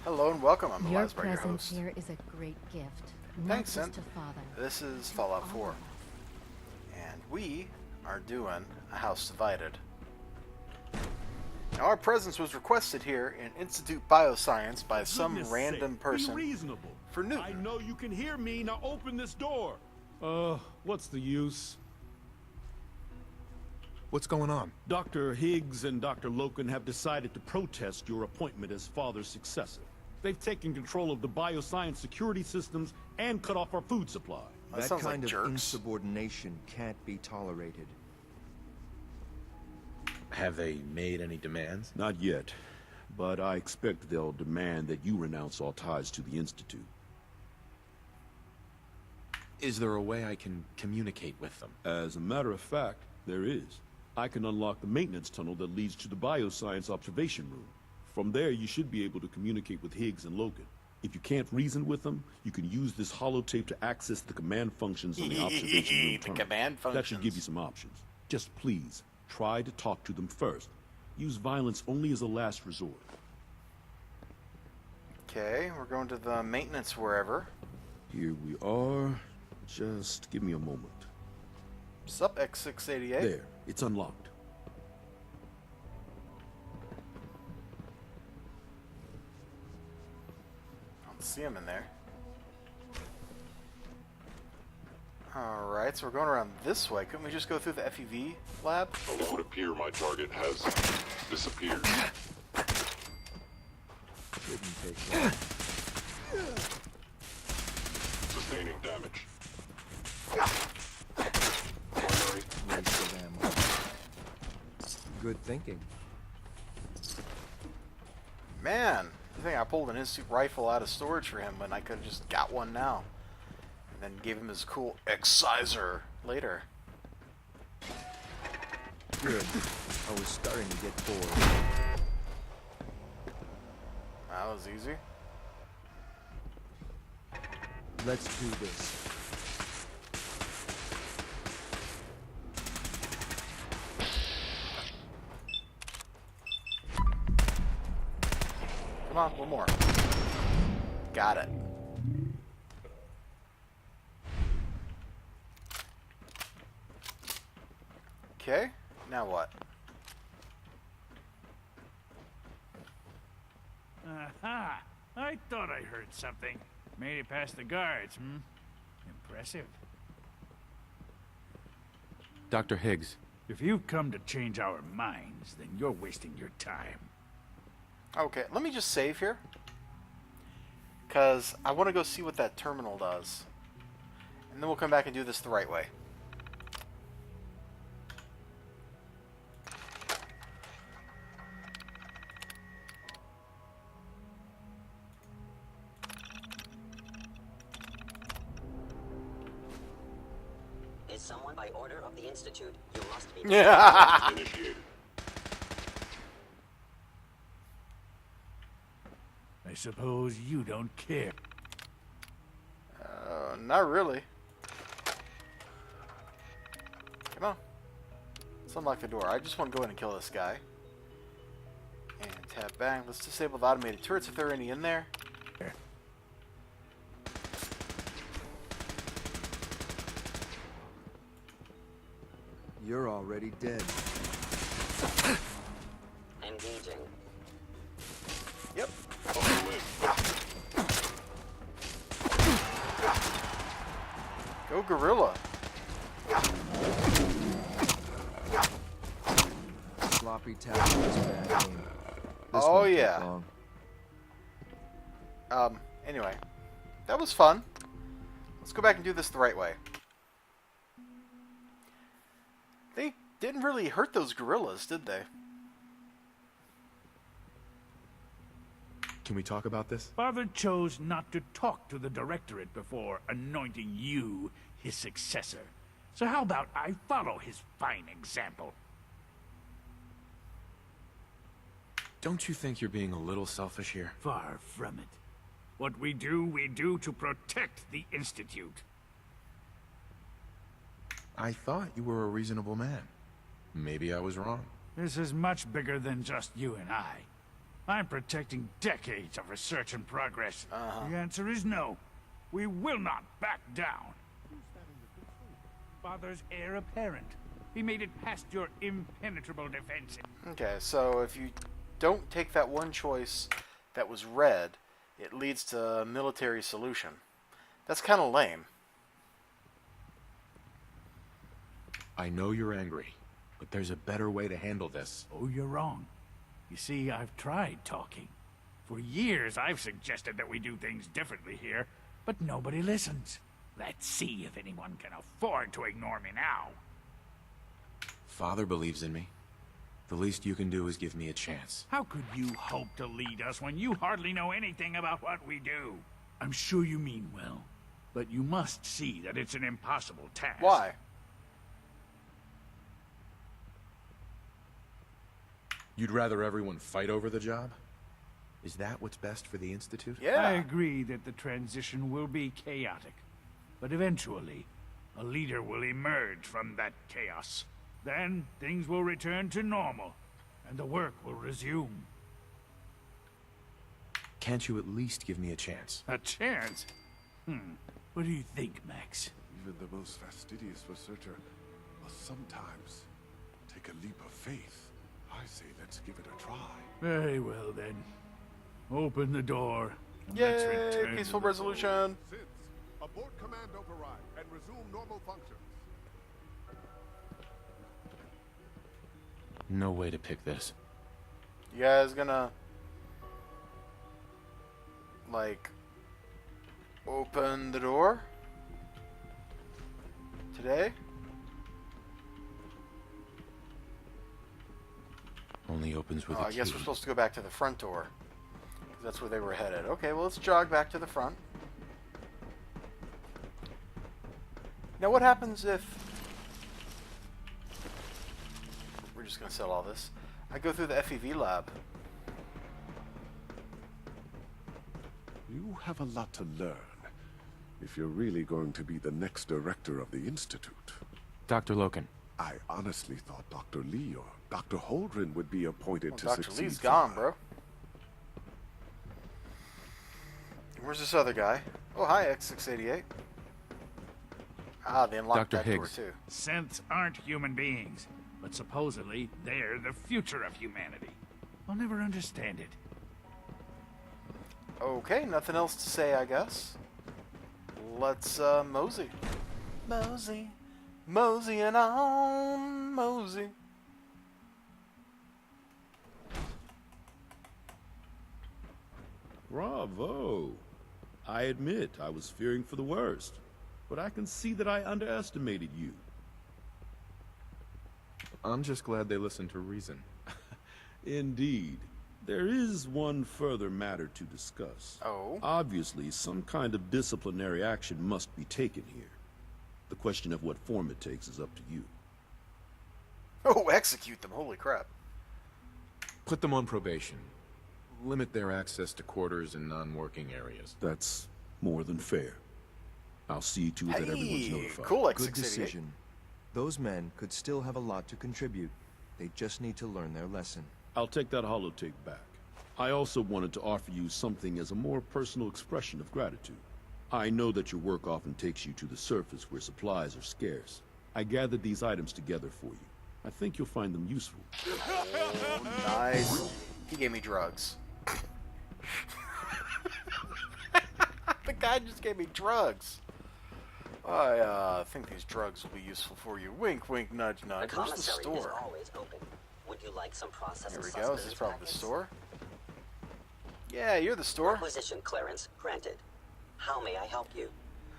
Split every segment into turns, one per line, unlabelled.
Hello and welcome. I'm
Your
elizibar, your
presence
host.
here is a great gift, not
Thanks,
just
Sin.
to Father.
This is Fallout 4, and we are doing a house divided. Now, our presence was requested here in Institute Bioscience by some random person
Be reasonable.
for Newton.
I know you can hear me. Now open this door. What's the use?
What's going on?
Dr. Higgs and Dr. Loken have decided to protest your appointment as Father's successor. They've taken control of the bioscience security systems and cut off our food supply.
That
That
sounds
kind
like
of
jerks.
insubordination can't be tolerated.
Have they made any demands?
Not yet, but I expect they'll demand that you renounce all ties to the Institute.
Is there a way I can communicate with them?
As a matter of fact, there is. I can unlock the maintenance tunnel that leads to the bioscience observation room. From there, you should be able to communicate with Higgs and Logan. If you can't reason with them, you can use this holotape to access the command functions on the observation room
The
tunnel.
command
That should give you
functions.
some options. Just please, try to talk to them first. Use violence only as a last resort.
Okay, we're going to the maintenance wherever.
Here we are. Just give me a moment.
Sup, X688?
There, it's unlocked.
I don't see him in there. Alright, so we're going around this way. Couldn't we just go through the FEV lab?
It would appear my target has disappeared.
Shouldn't take long.
Sustaining damage.
Waste of ammo. Good thinking.
Man, I think I pulled an instant rifle out of storage for him when I could have just got one now. And then gave him his cool excisor later.
Good. I was starting to get bored.
That was easy.
Let's do this.
Come on, one more. Got it. Okay, now what?
Aha! I thought I heard something. Made it past the guards, Impressive.
Dr. Higgs,
If you've come to change our minds, then you're wasting your time.
Okay, let me just save here. Because I want to go see what that terminal does. And then we'll come back and do this the right way.
Is someone by order of the Institute? You must be.
Yeah.
Initiated.
I suppose you don't care.
Not really. Come on. Let's unlock the door. I just want to go in and kill this guy. And tap bang. Let's disable the automated turrets if there are any in there.
You're already dead.
Engaging.
Yep. Go gorilla.
Sloppy tackle is a bad game. This
Oh,
won't take
yeah.
long.
Anyway. That was fun. Let's go back and do this the right way. They didn't really hurt those gorillas, did they?
can we talk about this?
Father chose not to talk to the Directorate before anointing you his successor. So how about I follow his fine example?
Don't you think you're being a little selfish here?
Far from it. What we do to protect the Institute.
I thought you were a reasonable man. Maybe I was wrong.
This is much bigger than just you and I. I'm protecting decades of research and progress.
Uh-huh.
The answer is no. We will not back down. Father's heir apparent. He made it past your impenetrable defense.
Okay, so if you don't take that one choice that was red, it leads to a military solution. That's kind of lame.
I know you're angry, but there's a better way to handle this.
Oh, you're wrong. You see, I've tried talking. For years, I've suggested that we do things differently here, but nobody listens. Let's see if anyone can afford to ignore me now.
Father believes in me. The least you can do is give me a chance.
How could you hope to lead us when you hardly know anything about what we do? I'm sure you mean well, but you must see that it's an impossible task.
Why?
You'd rather everyone fight over the job? Is that what's best for the Institute?
Yeah.
I agree that the transition will be chaotic, but eventually, a leader will emerge from that chaos. Then, things will return to normal, and the work will resume.
Can't you at least give me a chance?
A chance? What do you think, Max?
Even the most fastidious researcher must sometimes take a leap of faith. I say let's give it a try.
Very well, then. Open the door, and let's
Yay!
return
Peaceful
to the
resolution.
Since abort command override and resume normal functions.
No way to pick this.
You guys gonna like open the door today?
Only opens with
Oh,
a
I guess
key.
we're supposed to go back to the front door. 'Cause that's where they were headed. Okay, well, let's jog back to the front. Now, what happens if... We're just going to sell all this. I go through the FEV lab.
You have a lot to learn if you're really going to be the next director of the Institute.
Dr. Loken.
I honestly thought Dr. Lee or Dr. Holdren would be appointed
Well,
to
Dr.
succeed.
Lee's gone,
Father.
bro. Where's this other guy? Oh, hi, X688. Ah, they unlocked
Dr.
that
Higgs.
door, too.
Synths aren't human beings, but supposedly they're the future of humanity. I'll never understand it.
Okay, nothing else to say, I guess. Let's, mosey. Mosey. Mosey and on, mosey.
Bravo. I admit I was fearing for the worst, but I can see that I underestimated you.
I'm just glad they listened to reason.
Indeed. There is one further matter to discuss.
Oh?
Obviously, some kind of disciplinary action must be taken here. The question of what form it takes is up to you.
Oh, execute them. Holy crap.
Put them on probation. Limit their access to quarters and non-working areas.
That's more than fair. I'll see to it that everyone's
Hey,
notified.
cool,
Good
X688.
decision. Those men could still have a lot to contribute. They just need to learn their lesson.
I'll take that holotape back. I also wanted to offer you something as a more personal expression of gratitude. I know that your work often takes you to the surface where supplies are scarce. I gathered these items together for you. I think you'll find them useful.
Oh, nice. He gave me drugs. The guy just gave me drugs. I think these drugs will be useful for you. Wink, wink, nudge,
The
nudge. Where's the
commissary is
store?
always open. Would you like some processed
Here we go. Is this
sustenance
probably the
packets?
store? Yeah, you're the store.
Requisition clearance granted. How may I help you?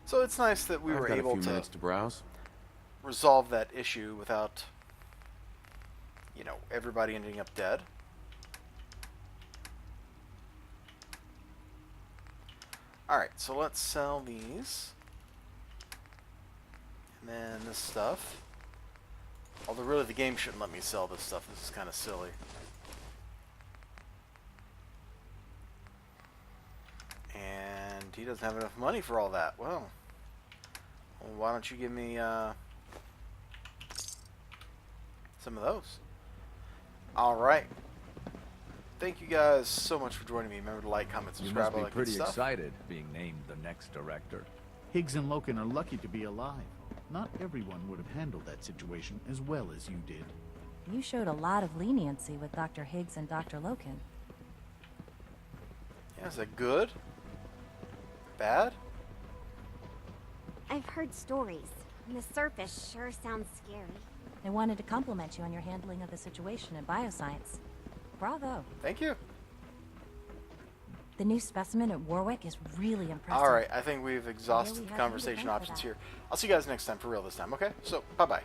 So it's nice that we
I've
were
got a
able
few
to
minutes to browse.
resolve that issue without, you know, everybody ending up dead. Alright, so let's sell these. And then this stuff. Although really the game shouldn't let me sell this stuff. This is kind of silly. And he doesn't have enough money for all that. Well, why don't you give me some of those? Alright. thank you guys so much for joining me. Remember to like, comment,
You
subscribe,
must be
all that good
pretty
stuff.
excited being named the next director.
Higgs and Loken are lucky to be alive. Not everyone would have handled that situation as well as you did.
You showed a lot of leniency with Dr. Higgs and Dr. Loken.
Yeah, is that good? Bad?
I've heard stories. And the surface sure sounds scary.
I wanted to compliment you on your handling of the situation in bioscience. Bravo.
Thank you.
The new specimen at Warwick is really impressive.
Alright, I think we've exhausted
Really
the
have you to
conversation
thank for
options
that.
here. I'll see you guys next time, for real this time, okay? So, bye-bye.